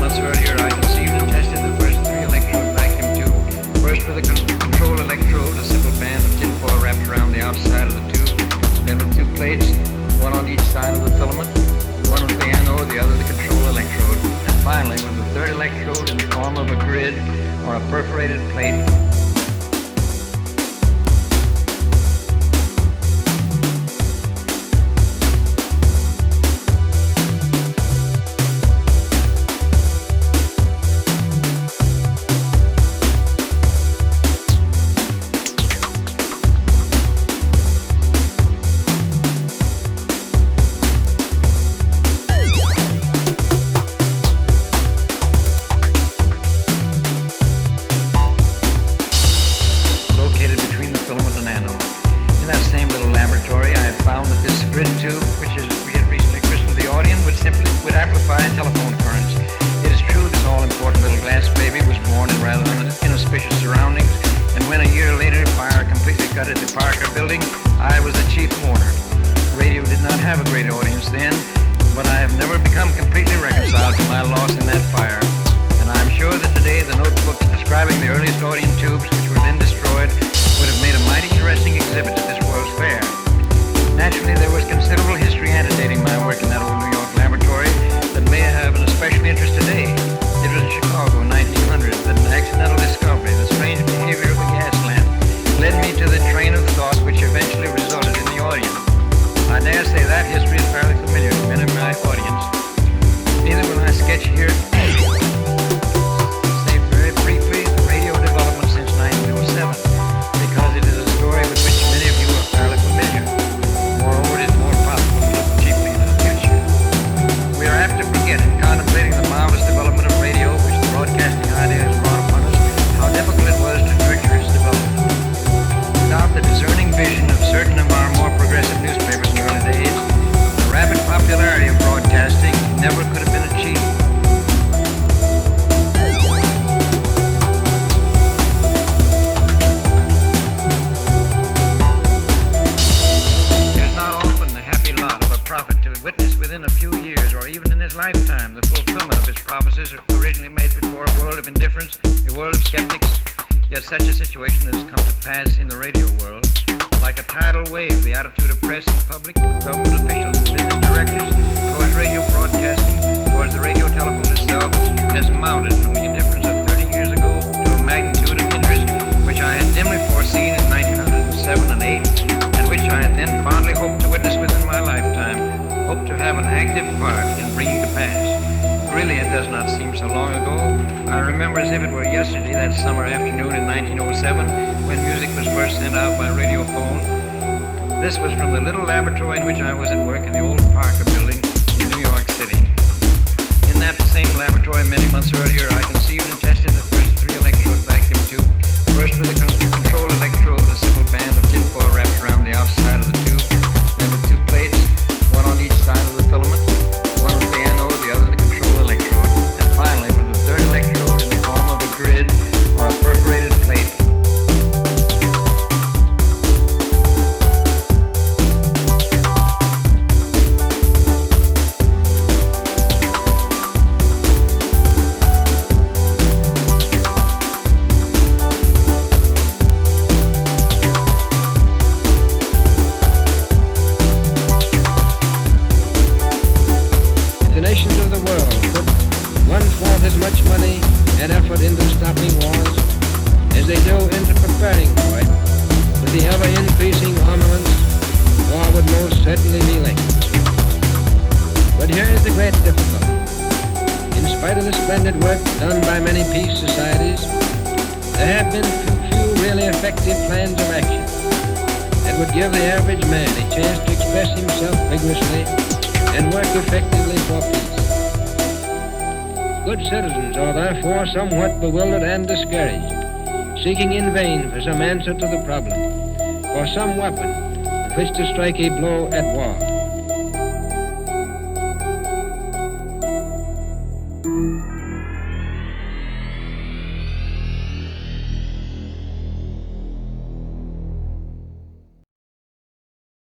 months earlier, I conceived and tested the first 3-electrode vacuum tube. First with a control electrode, a simple band of tinfoil wrapped around the outside of the tube. Then with 2 plates, one on each side of the filament, one with the anode, the other the control electrode. And finally, with the 3rd electrode in the form of a grid on a perforated plate. This was from the little laboratory in which I was at work in the old Parker building in New York City. In that same laboratory many months earlier, I conceived and tested the first 3-electrode vacuum tube. First with a control electrode, a simple band of tinfoil wrapped around the outside of the tube. Then with 2 plates, one on each side of the filament, one with the anode, the other the control electrode. And finally, with the 3rd electrode in the form of a grid or a perforated plate. Citizens are therefore somewhat bewildered and discouraged, seeking in vain for some answer to the problem, for some weapon with which to strike a blow at war.